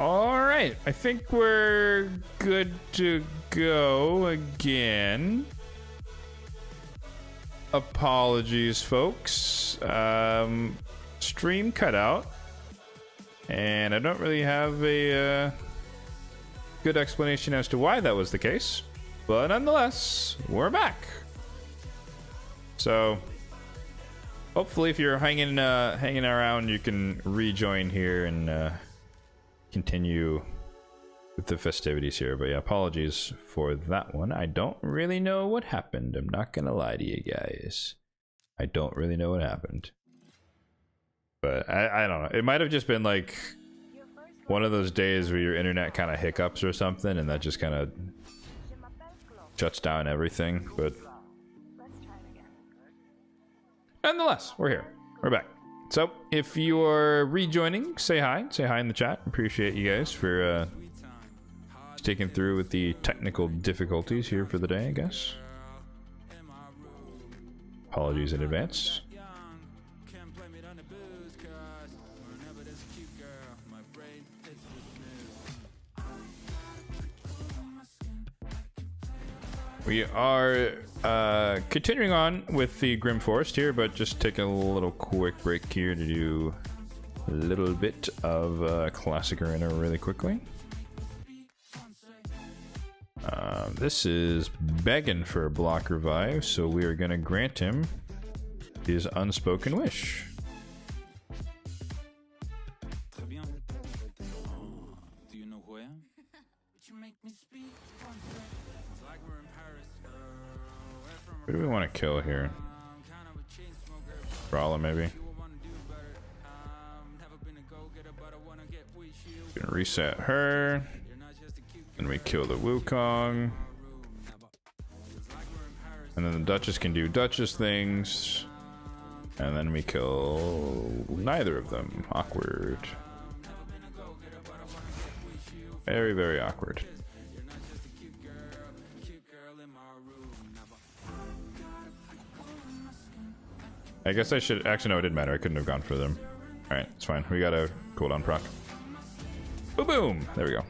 All right, I think we're good to go again. Apologies, folks. Stream cut out, and I don't really have a good explanation as to why that was the case, but nonetheless, we're back. So hopefully, if you're hanging around, you can rejoin here and continue with the festivities here. But yeah, apologies for that one. I don't really know what happened. I'm not gonna lie to you guys. I don't really know what happened. But I don't know. It might have just been like one of those days where your internet kind of hiccups or something, and that just kind of shuts down everything. But nonetheless, we're here. We're back. So if you're rejoining, say hi. Say hi in the chat. Appreciate you guys for sticking through with the technical difficulties here for the day, I guess. Apologies in advance. We are continuing on with the Grim Forest here, but just taking a little quick break here to do a little bit of Classic Arena really quickly. This is begging for a block revive, so we are going to grant him his unspoken wish. Who do we want to kill here? Brawler, maybe. Gonna reset her. And we kill the Wukong. And then the Duchess can do Duchess things. And then we kill neither of them. Awkward. Very, very awkward. I guess I should... Actually, no, it didn't matter. I couldn't have gone for them. Alright, it's fine. We got a cooldown proc. Boom, boom! There we go.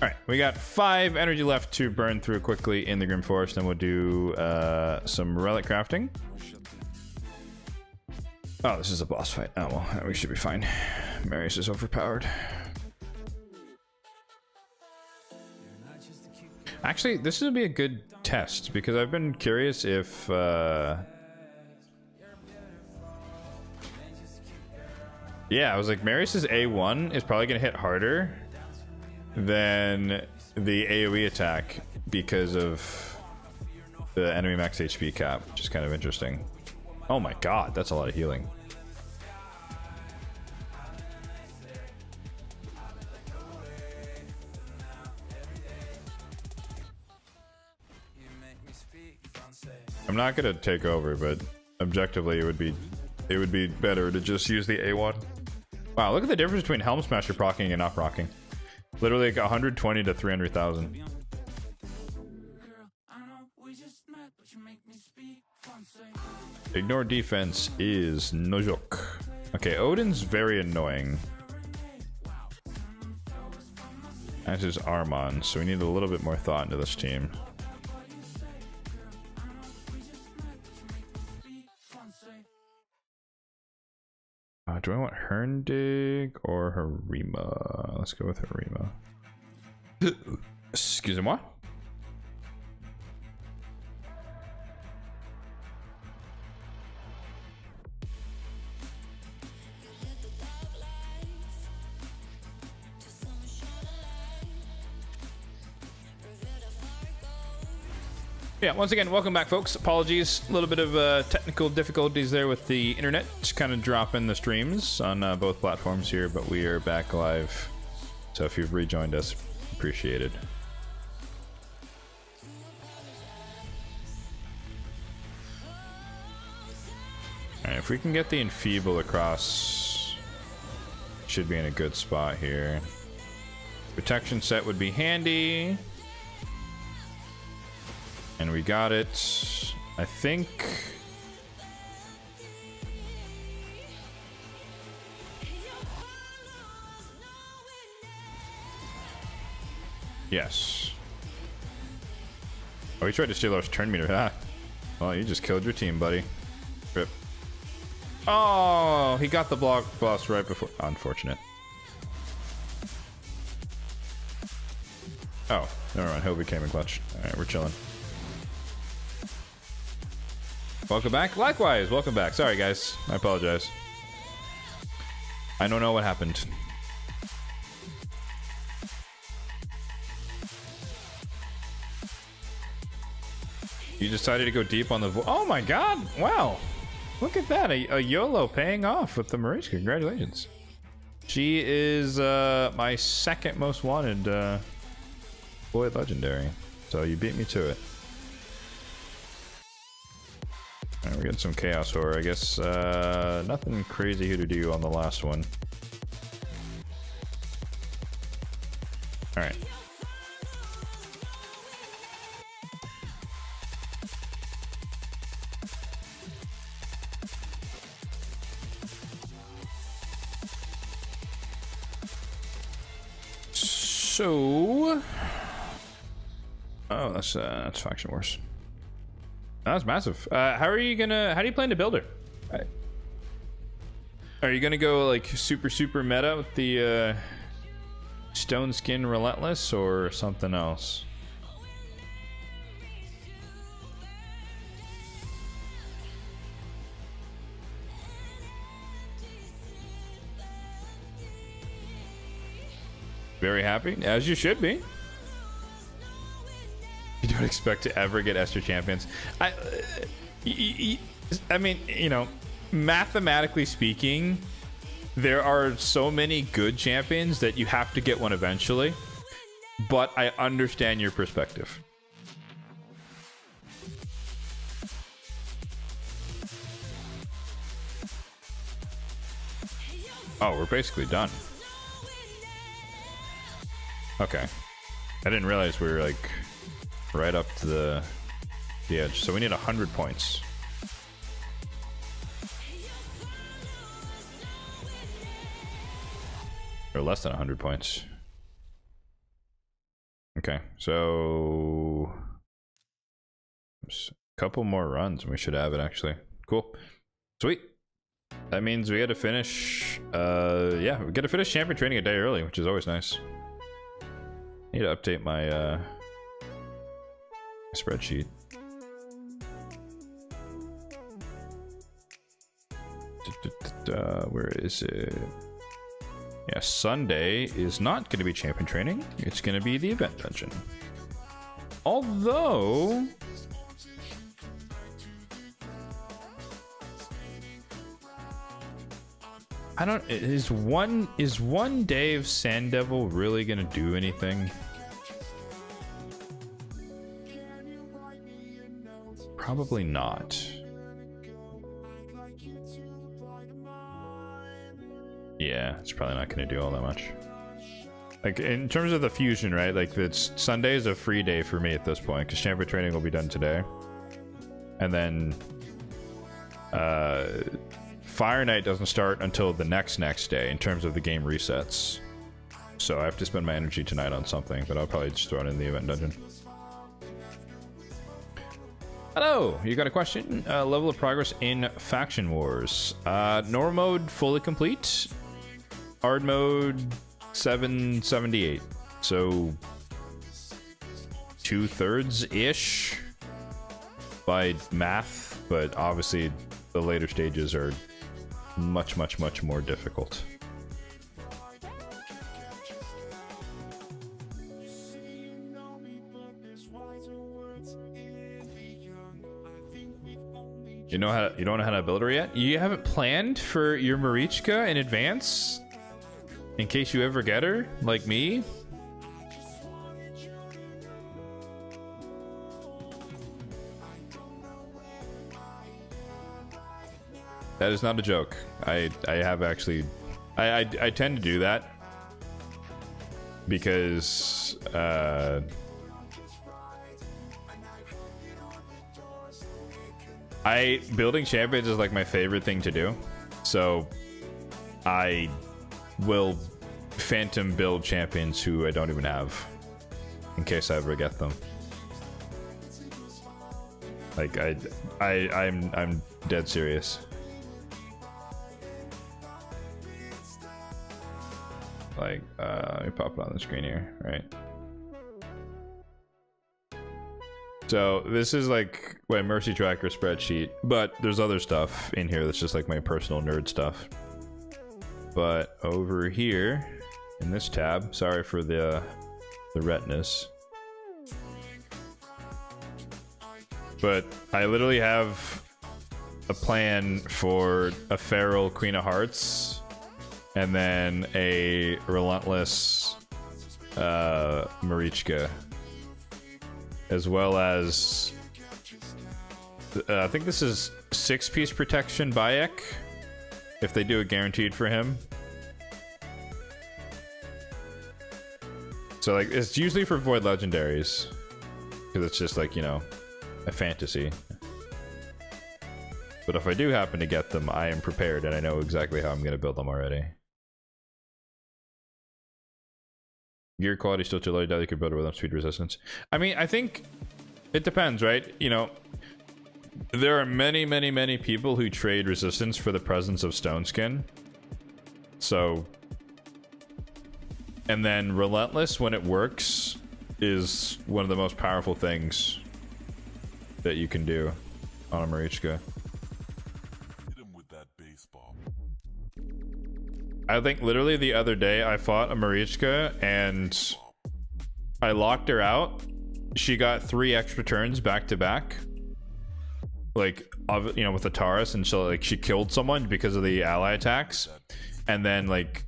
Alright, we got 5 energy left to burn through quickly in the Grim Forest, and we'll do some relic crafting. Oh, this is a boss fight. Oh, well, we should be fine. Marius is overpowered. Actually, this would be a good test, because I've been curious if... Yeah, I was like, Marius's A1 is probably going to hit harder than the AoE attack because of the enemy max HP cap, which is kind of interesting. Oh my god, that's a lot of healing. I'm not gonna take over, but objectively it would be better to just use the A1. Wow, look at the difference between Helm Smasher proccing and not proccing. Literally like 120 to 300,000. Ignore defense is no joke. Okay, Odin's very annoying. As is Armon, so we need a little bit more thought into this team. Do I want Herndig or Harima? Let's go with Harima. Excusez-moi. Yeah, once again, welcome back, folks. Apologies, a little bit of technical difficulties there with the internet. Just kind of dropping the streams on both platforms here, but we are back live. So if you've rejoined us, appreciated. Alright, if we can get the Enfeeble across, should be in a good spot here. Protection set would be handy. And we got it. I think Yes. Oh, he tried to steal our turn meter. Ah. Well, you just killed your team, buddy. Rip. Oh, he got the block boss right before. Unfortunate. Oh, never mind. He'll became a clutch. Alright, we're chilling. Welcome back. Likewise, welcome back. Sorry, guys. I apologize. I don't know what happened. You decided to go deep on the oh my god, wow. Look at that, a YOLO paying off with the Mariska. Congratulations. She is my second most wanted boy legendary. So you beat me to it. Alright, we're getting some chaos horror, I guess. Nothing crazy here to do on the last one. Alright. So, oh, that's faction wars. That's massive. How do you plan to build her? Are you gonna go like super meta with the stone skin relentless or something else? Very happy, as you should be. You don't expect to ever get Esther champions. I mean, you know, mathematically speaking, there are so many good champions that you have to get one eventually. But I understand your perspective. Oh, we're basically done. Okay. I didn't realize we were like right up to the edge. So we need 100 points. Or less than 100 points. Okay, so a couple more runs and we should have it actually. Cool. Sweet. That means we had to finish yeah, we got to finish champion training a day early, which is always nice. Need to update my spreadsheet. Where is it? Yeah, Sunday is not going to be champion training. It's going to be the event dungeon. Although I don't. Is one day of Sand Devil really gonna do anything? Probably not. Yeah, it's probably not gonna do all that much. Like in terms of the fusion, right? Like it's Sunday is a free day for me at this point because champion training will be done today, and then Fire Night doesn't start until the next day in terms of the game resets. So I have to spend my energy tonight on something, but I'll probably just throw it in the event dungeon. Hello, you got a question? Level of progress in Faction Wars. Normal mode fully complete. Hard mode 778. So 2/3-ish by math, but obviously the later stages are much more difficult. You don't know how to build her yet? You haven't planned for your Marichka in advance? In case you ever get her, like me? That is not a joke. I have actually... I tend to do that. Because... building champions is like my favorite thing to do. So... I will phantom build champions who I don't even have. in case I ever get them. Like I'm dead serious. Like let me pop it on the screen here, right? So this is like my Mercy Tracker spreadsheet, but there's other stuff in here that's just like my personal nerd stuff. But over here in this tab, sorry for the retinas, but I literally have a plan for a feral Queen of Hearts and then a relentless Marichka, as well as I think this is 6-piece protection Bayek if they do a guaranteed for him. So like it's usually for void legendaries because it's just like, you know, a fantasy. But if I do happen to get them, I am prepared and I know exactly how I'm going to build them already. Gear quality still too low. You could build it with them speed resistance. I mean, I think it depends, right? You know, there are many people who trade resistance for the presence of stone skin. So, and then relentless, when it works, is one of the most powerful things that you can do on a Marichka. Hit him with that baseball. I think literally the other day I fought a Marichka and I locked her out. She got 3 extra turns back to back, like, you know, with the Taurus, and so like she killed someone because of the ally attacks, and then like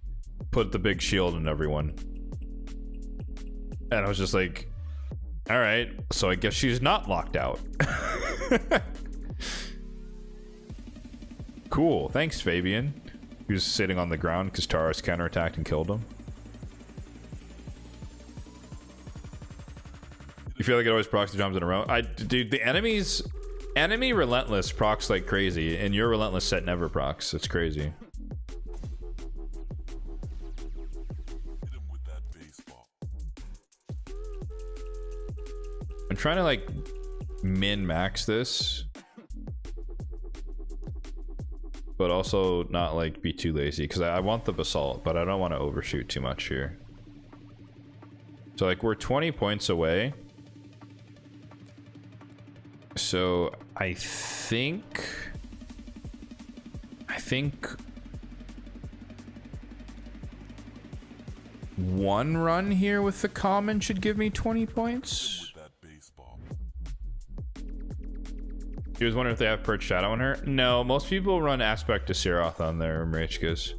put the big shield on everyone. And I was just like, all right, so I guess she's not locked out. Cool, thanks, Fabian. He was sitting on the ground because Taurus counterattacked and killed him. You feel like it always procs 2 times in a row? Dude, the enemy relentless procs like crazy, and your relentless set never procs. It's crazy. Hit him with that baseball. I'm trying to like min-max this, but also not like be too lazy because I want the basalt, but I don't want to overshoot too much here. So like we're 20 points away. So I think one run here with the common should give me 20 points. With that baseball. He was wondering if they have Perch Shadow on her. No, most people run Aspect to Seroth on their Marichkas.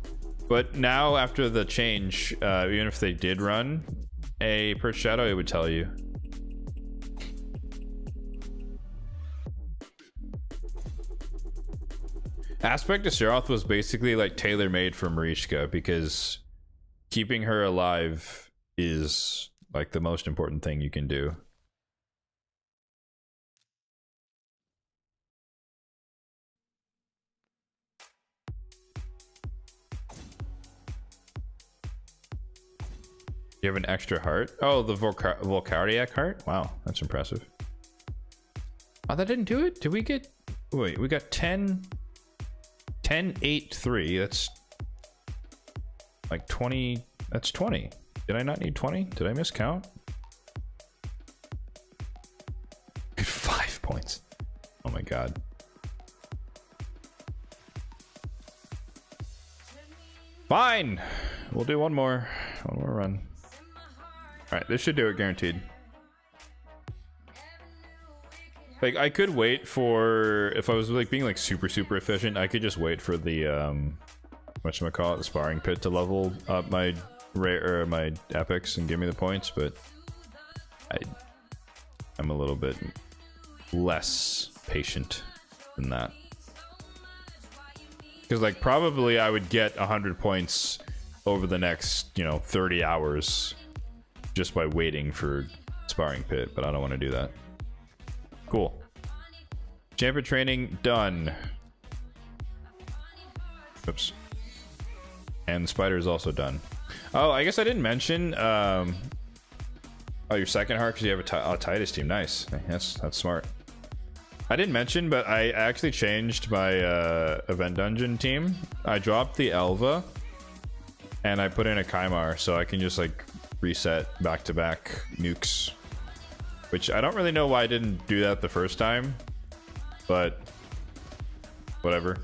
But now after the change, even if they did run a Perch Shadow, it would tell you. Aspect of Seroth was basically like tailor-made for Marichka because keeping her alive is like the most important thing you can do. You have an extra heart? Oh, the Volcardiac heart? Wow, that's impressive. Oh, that didn't do it? Did we get... Wait, we got 10... 10, 8, 3. That's like 20. That's 20. Did I not need 20? Did I miscount? 5 points. Oh my god. Fine. We'll do one more run. All right, this should do it guaranteed. Like I could wait for, if I was like being like super efficient, I could just wait for the whatchamacallit, the sparring pit to level up my rare or my epics and give me the points, but I'm a little bit less patient than that. Because like probably I would get 100 points over the next, you know, 30 hours just by waiting for sparring pit, but I don't want to do that. Cool. Champion training done. Oops. And spider is also done. Oh, I guess I didn't mention Oh, your second heart because you have a Titus team. Nice. That's smart. I didn't mention, but I actually changed my event dungeon team. I dropped the Elva, and I put in a Kymar, so I can just like reset back-to-back nukes. Which I don't really know why I didn't do that the first time, but whatever.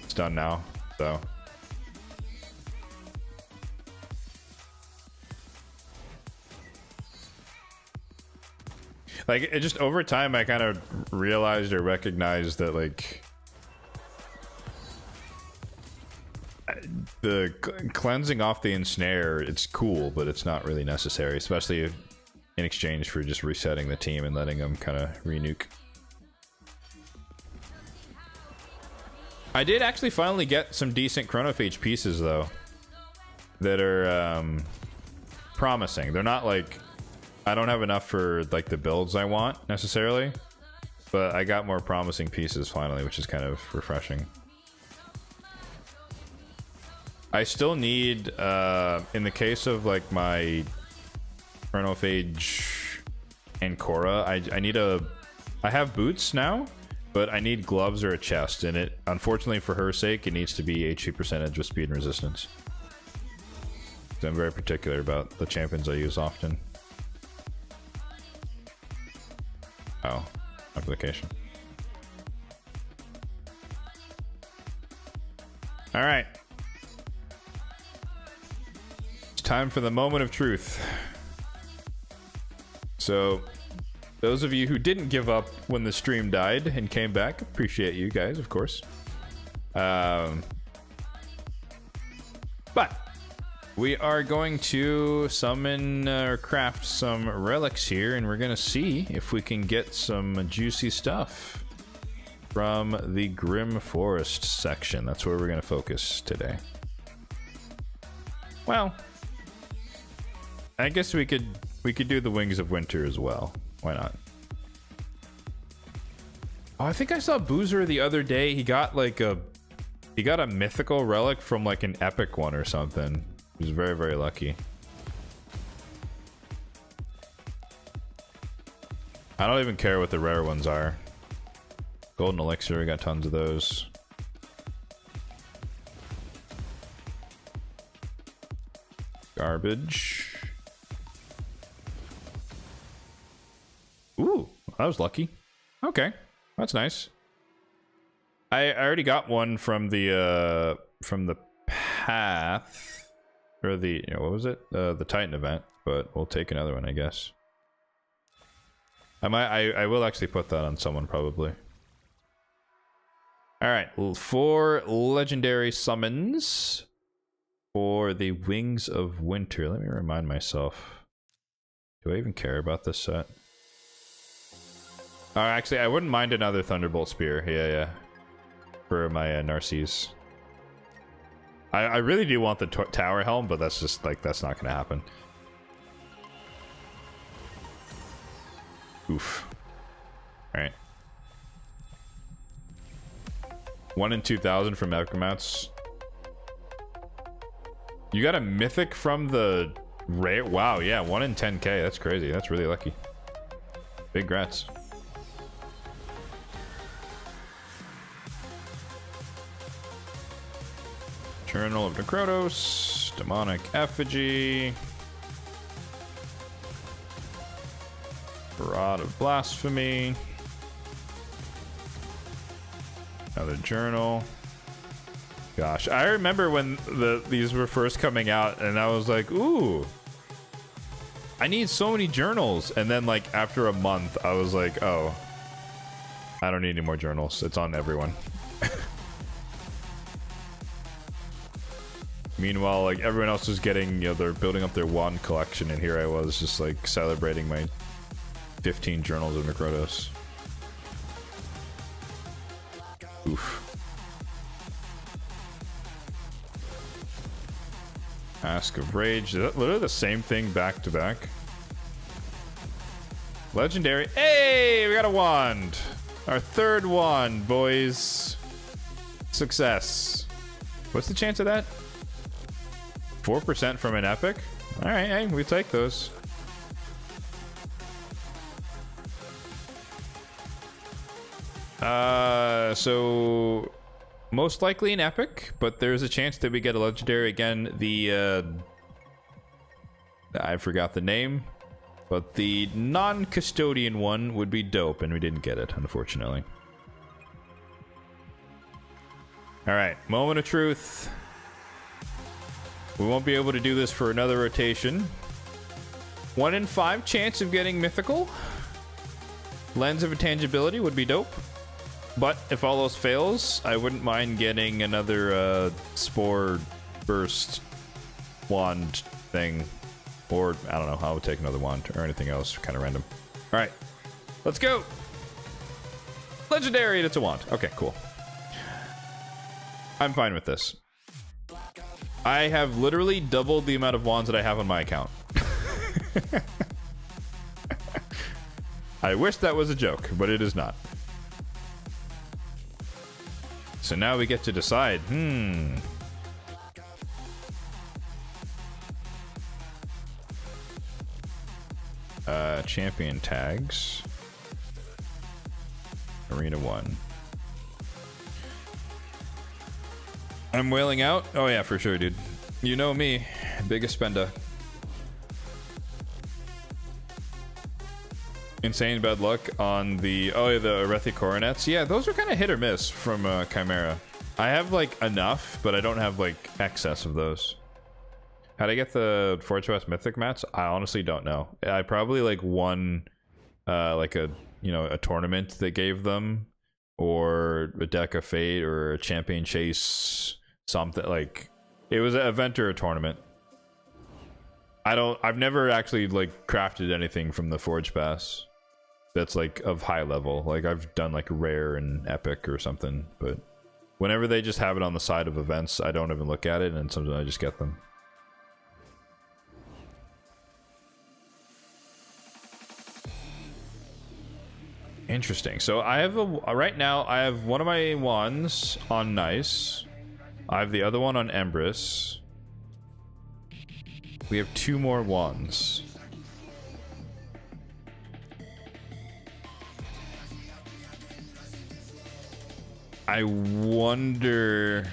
It's done now, so. Like, it just over time, I kind of realized or recognized that, like, the cleansing off the ensnare, it's cool, but it's not really necessary, especially if, in exchange for just resetting the team and letting them kind of renuke. I did actually finally get some decent chronophage pieces, though, that are promising. They're not like... I don't have enough for like the builds I want necessarily, but I got more promising pieces finally, which is kind of refreshing. I still need, in the case of like my Chronophage and Korra, I have boots now, but I need gloves or a chest, and it, unfortunately for her sake, it needs to be HP percentage with speed and resistance. So I'm very particular about the champions I use often. Oh, application. All right. It's time for the moment of truth. So, those of you who didn't give up when the stream died and came back, appreciate you guys, of course. But we are going to summon or craft some relics here, and we're going to see if we can get some juicy stuff from the Grim Forest section. That's where we're going to focus today. Well, I guess we could do the Wings of Winter as well. Why not? Oh, I think I saw Boozer the other day. He got like a mythical relic from like an epic one or something. He was very, very lucky. I don't even care what the rare ones are. Golden Elixir, we got tons of those. Garbage. Ooh, that was lucky. Okay, that's nice. I already got one from the path. Or the, you know, what was it? The Titan event, but we'll take another one, I guess. I will actually put that on someone, probably. Alright, 4 legendary summons for the Wings of Winter. Let me remind myself. Do I even care about this set? Oh, actually, I wouldn't mind another Thunderbolt Spear. Yeah. For my Narcisse. I really do want the tower helm, but that's just like, that's not gonna happen. Oof. Alright. 1 in 2,000 from Necromounts. You got a mythic from the rare? Wow, yeah, 1 in 10k. That's crazy. That's really lucky. Big grats. Journal of Necrotos, Demonic Effigy, Rod of Blasphemy, another journal. Gosh, I remember when these were first coming out, and I was like, ooh, I need so many journals. And then like after a month, I was like, oh, I don't need any more journals. It's on everyone. Meanwhile, like everyone else was getting, you know, they're building up their wand collection, and here I was just like celebrating my 15 journals of Necrotos. Oof. Ask of Rage. Is that literally the same thing back to back? Legendary. Hey, we got a wand. Our 3rd wand, boys. Success. What's the chance of that? 4% from an epic? Alright, hey, we take those. So most likely an epic, but there's a chance that we get a legendary again. The I forgot the name, but the non-custodian one would be dope, and we didn't get it, unfortunately. All right, moment of truth. We won't be able to do this for another rotation. 1 in 5 chance of getting mythical. Lens of Intangibility would be dope. But if all else fails, I wouldn't mind getting another Spore Burst wand thing. Or, I don't know, I would take another wand or anything else, kind of random. Alright, let's go! Legendary, and it's a wand. Okay, cool. I'm fine with this. I have literally doubled the amount of wands that I have on my account. I wish that was a joke, but it is not. So now we get to decide. Champion tags. Arena 1. I'm wailing out? Oh yeah, for sure, dude. You know me. Biggest spender. Insane bad luck on the... Oh yeah, the Arethi Coronets. Yeah, those are kind of hit or miss from Chimera. I have, like, enough, but I don't have, like, excess of those. How'd I get the Forge West Mythic mats? I honestly don't know. I probably, like, won, like, a, you know, a tournament that gave them, or a deck of fate, or a champion chase, something, like... It was an event or a tournament. I've never actually, like, crafted anything from the Forge Pass that's, like, of high level. Like, I've done, like, rare and epic or something, but whenever they just have it on the side of events, I don't even look at it, and sometimes I just get them. Interesting. So I have right now I have one of my wands on Nice. I have the other one on Empress. We have 2 more wands. I wonder...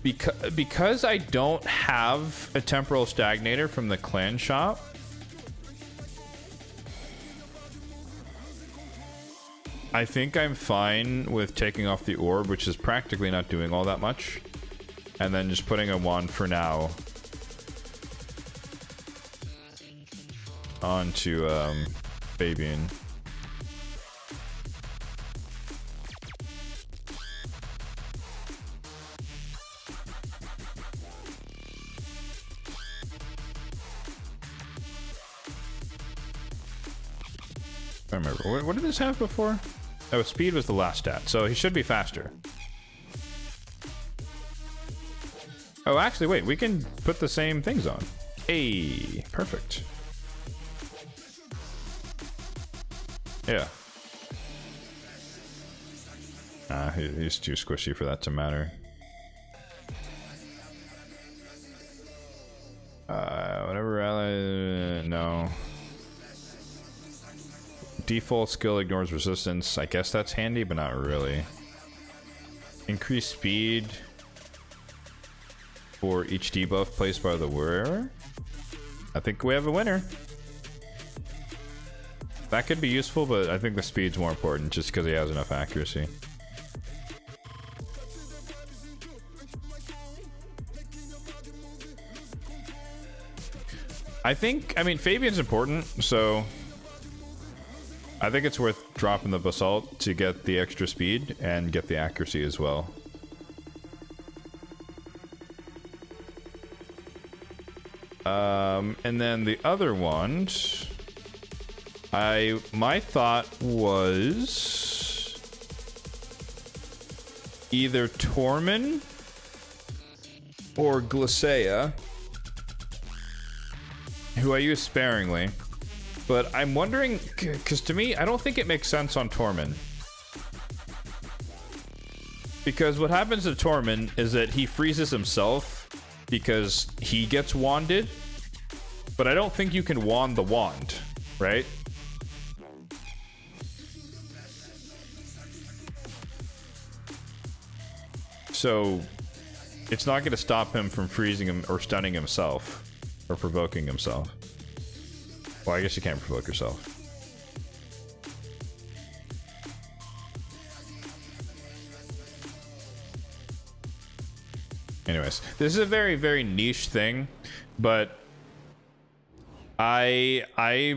Because I don't have a Temporal Stagnator from the clan shop, I think I'm fine with taking off the orb, which is practically not doing all that much, and then just putting a wand for now onto Fabian. I remember. What did this have before? Oh, speed was the last stat, so he should be faster. Oh, actually, wait, we can put the same things on. Hey, perfect. Yeah. He's too squishy for that to matter. Whatever ally... no. Default skill ignores resistance. I guess that's handy, but not really. Increase speed for each debuff placed by the wearer. I think we have a winner. That could be useful, but I think the speed's more important just because he has enough accuracy. I mean, Fabian's important, so I think it's worth dropping the Basalt to get the extra speed and get the accuracy as well. And then the other one, my thought was either Tormin or Glacea, who I use sparingly. But I'm wondering, because to me, I don't think it makes sense on Tormin. Because what happens to Tormin is that he freezes himself because he gets wanded. But I don't think you can wand the wand, right? So it's not going to stop him from freezing him or stunning himself or provoking himself. Well, I guess you can't provoke yourself. Anyways, this is a very, very niche thing, but I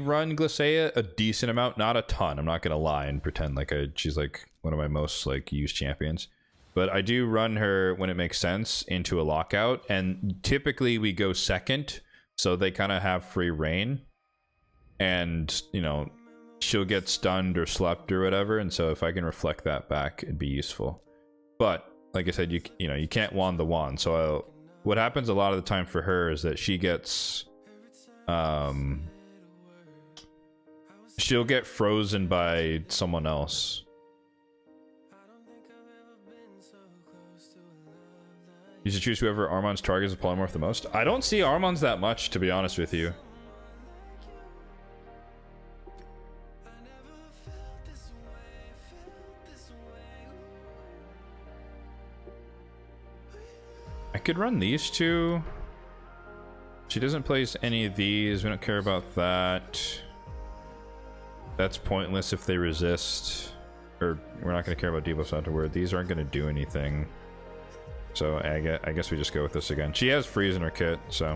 run Glacea a decent amount, not a ton. I'm not gonna lie and pretend like she's like one of my most like used champions, but I do run her when it makes sense into a lockout, and typically we go second, so they kind of have free reign, and you know she'll get stunned or slept or whatever, and so if I can reflect that back, it'd be useful. But like I said, you know you can't wand the wand. So what happens a lot of the time for her is that she gets she'll get frozen by someone else. You should choose whoever Armon's targets a polymorph the most. I don't see Armon's that much, to be honest with you. I could run these two. She doesn't place any of these. We don't care about that. That's pointless if they resist. Or we're not going to care about debuffs afterward. These aren't going to do anything. So I guess we just go with this again. She has freeze in her kit, so.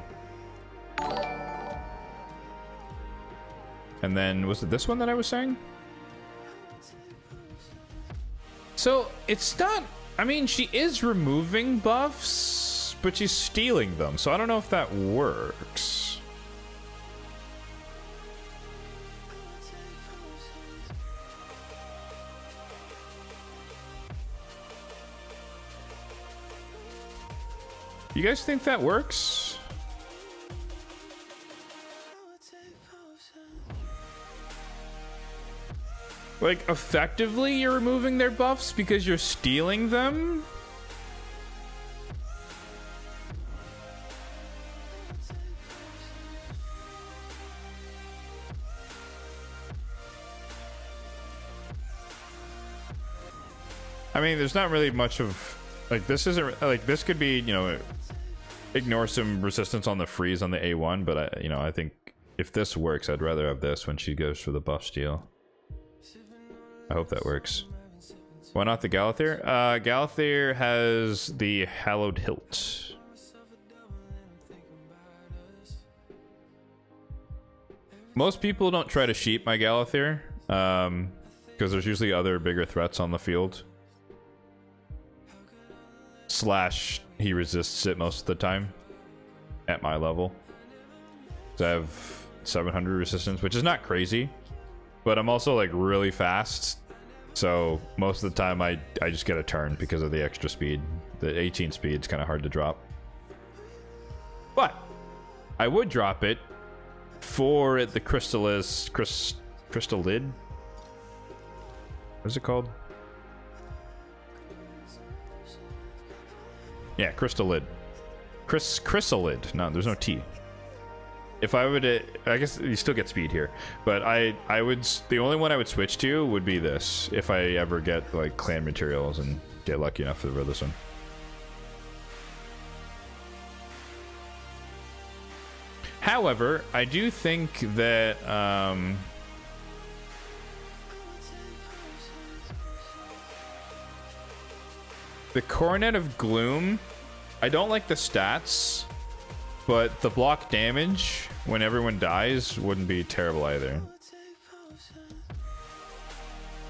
And then, was it this one that I was saying? So, it's not... I mean, she is removing buffs, but she's stealing them. So I don't know if that works. You guys think that works? Like, effectively, you're removing their buffs because you're stealing them? I mean, there's not really much of... Like, this isn't... Like, this could be, you know... Ignore some resistance on the freeze on the A1, but I think if this works, I'd rather have this when she goes for the buff steal. I hope that works. Why not the Galathir? Galathir has the Hallowed Hilt. Most people don't try to sheep my Galathir, because there's usually other bigger threats on the field. Slash, he resists it most of the time at my level. So I have 700 resistance, which is not crazy, but I'm also like really fast. So most of the time I just get a turn because of the extra speed. The 18 speed is kind of hard to drop. But I would drop it for the Crystallid. What is it called? Yeah, Crystallid. Chrysalid. No, there's no T. If I would, I guess you still get speed here, but I would. The only one I would switch to would be this if I ever get like clan materials and get lucky enough for this one. However, I do think that the Coronet of Gloom, I don't like the stats, but the block damage when everyone dies wouldn't be terrible either.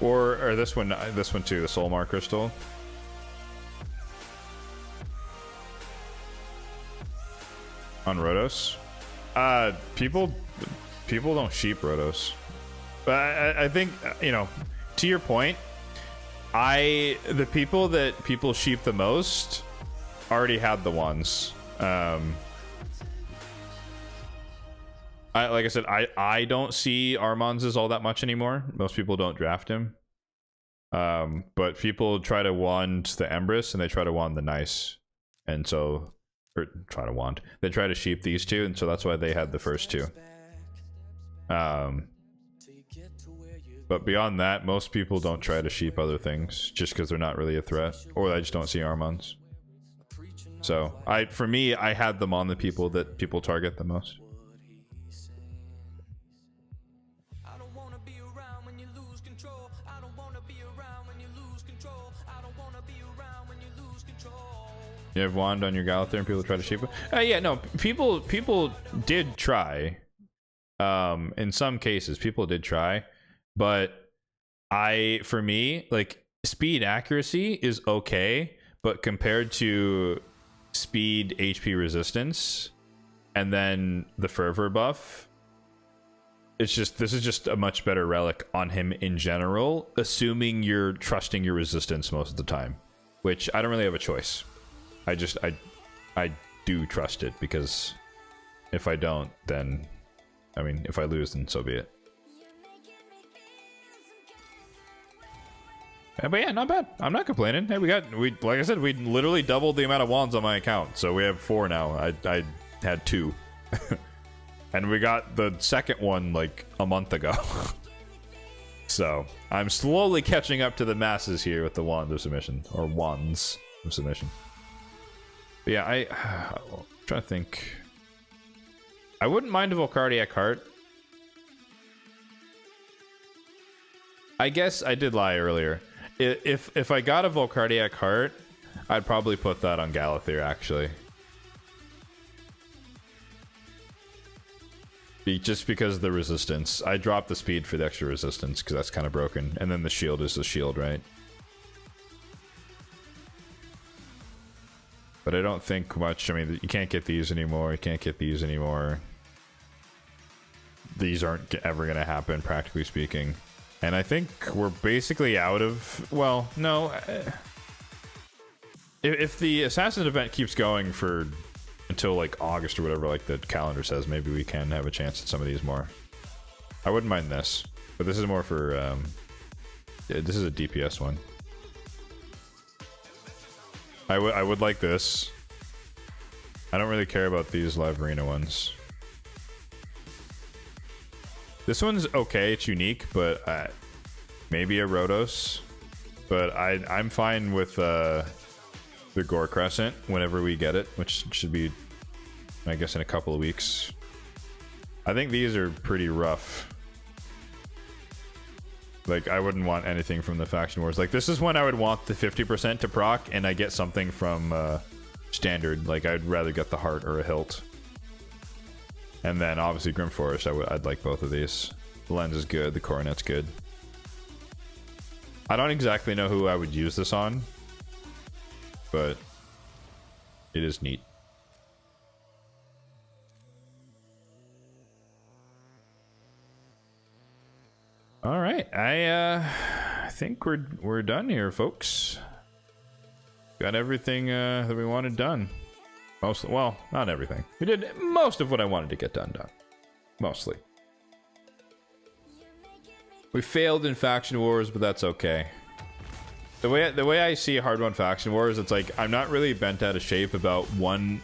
Or this one too, the Soulmar Crystal. On Rotos. People don't sheep Rotos. But I think, you know, to your point, the people that people sheep the most already had the ones. Like I said, I don't see Armon's as all that much anymore. Most people don't draft him. But people try to wand the Empress and they try to wand the Nice. And so, or try to wand. They try to sheep these two, and so that's why they had the first two. But beyond that, most people don't try to sheep other things just because they're not really a threat, or I just don't see Armon's. So for me, I had them on the people that people target the most. You have wand on your Galathir and people try to shape it? Yeah, no, people did try. In some cases, people did try, but for me, like, speed accuracy is okay, but compared to speed HP resistance and then the fervor buff, this is just a much better relic on him in general, assuming you're trusting your resistance most of the time, which I don't really have a choice. I do trust it, because if I don't, then, I mean, if I lose, then so be it. Yeah, but yeah, not bad. I'm not complaining. Hey, like I said, we literally doubled the amount of wands on my account, so we have 4 now. I had 2. And we got the second one like a month ago. So I'm slowly catching up to the masses here with the wand of submission, or wands of submission. But yeah, I'm trying to think. I wouldn't mind a Volcardiac Heart. I guess I did lie earlier. If I got a Volcardiac Heart, I'd probably put that on Galathir, actually. Just because of the resistance. I dropped the speed for the extra resistance, because that's kind of broken. And then the shield is the shield, right? But I don't think much. I mean, you can't get these anymore. You can't get these anymore. These aren't ever going to happen, practically speaking. And I think we're basically out of... Well, no. If the Assassin's event keeps going for until like August or whatever, like the calendar says, maybe we can have a chance at some of these more. I wouldn't mind this. But this is more for... yeah, this is a DPS one. I would like this. I don't really care about these live arena ones. This one's okay, it's unique, but maybe a Rhodos. But I'm fine with the Gore Crescent whenever we get it, which should be, I guess, in a couple of weeks. I think these are pretty rough. Like, I wouldn't want anything from the Faction Wars. Like, this is when I would want the 50% to proc, and I get something from Standard. Like, I'd rather get the Heart or a Hilt. And then, obviously, Grim Forest, I'd like both of these. The Lens is good, the Coronet's good. I don't exactly know who I would use this on, but it is neat. All right, I think we're done here, folks. Got everything that we wanted done. Mostly, well, not everything. We did most of what I wanted to get done. Mostly. We failed in Faction Wars, but that's okay. The way I see Hard Won Faction Wars, it's like I'm not really bent out of shape about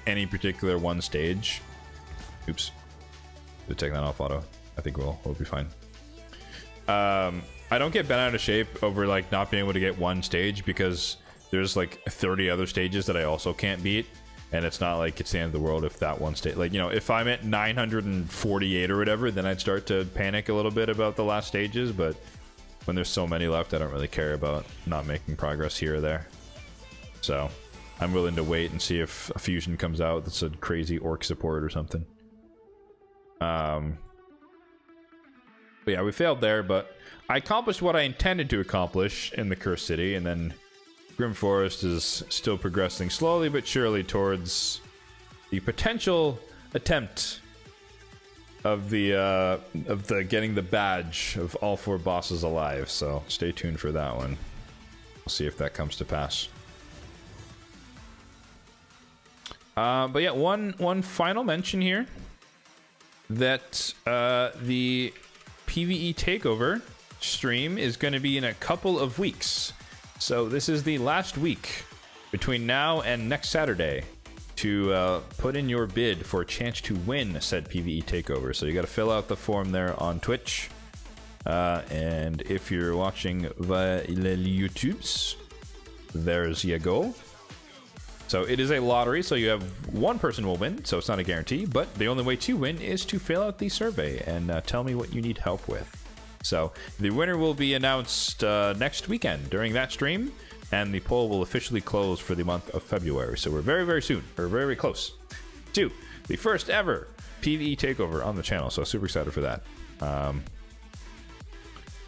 any particular one stage. Oops. We'll take that off auto. I think we'll be fine. I don't get bent out of shape over like not being able to get one stage, because there's like 30 other stages that I also can't beat, and it's not like it's the end of the world if that one stage, like, you know, if I'm at 948 or whatever, then I'd start to panic a little bit about the last stages. But when there's so many left, I don't really care about not making progress here or there. So I'm willing to wait and see if a fusion comes out that's a crazy orc support or something. But yeah, we failed there, but I accomplished what I intended to accomplish in the Cursed City, and then Grim Forest is still progressing slowly but surely towards the potential attempt of the getting the badge of all 4 bosses alive. So stay tuned for that one. We'll see if that comes to pass. But yeah, one final mention here, that the PvE Takeover stream is going to be in a couple of weeks. So this is the last week between now and next Saturday to put in your bid for a chance to win said PvE Takeover. So you got to fill out the form there on Twitch. And if you're watching via the YouTubes, there's your goal. So it is a lottery, so you have one person will win, so it's not a guarantee, but the only way to win is to fill out the survey and tell me what you need help with. So the winner will be announced next weekend during that stream, and the poll will officially close for the month of February. So we're very, very soon, or very, very close to the first ever PvE takeover on the channel, so super excited for that.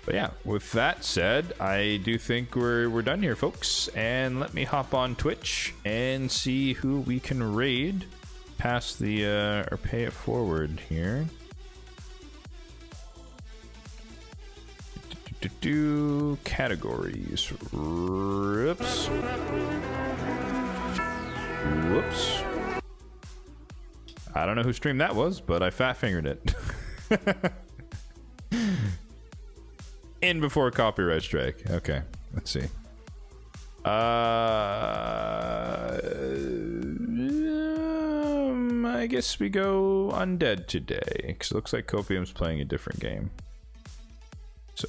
But yeah, with that said, I do think we're done here, folks. And let me hop on Twitch and see who we can raid past the or pay it forward here. Categories. Whoops. Whoops. I don't know who streamed that was, but I fat fingered it. In before copyright strike. Okay, let's see. I guess we go undead today, because it looks like Copium's playing a different game. So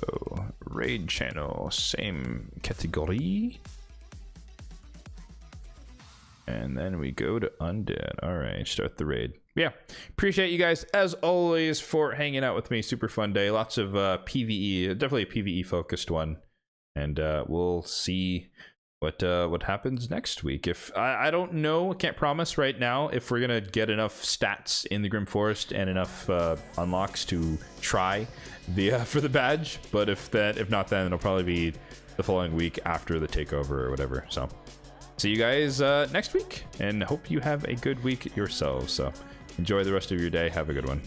raid channel, same category, and then we go to undead. All right, start the raid. Yeah, appreciate you guys as always for hanging out with me. Super fun day, lots of PvE, definitely a PvE focused one, and we'll see what happens next week. If I don't know, can't promise right now if we're gonna get enough stats in the Grim Forest and enough unlocks to try the for the badge, but if not, then it'll probably be the following week after the takeover or whatever. So see you guys next week, and hope you have a good week yourselves. So enjoy the rest of your day. Have a good one.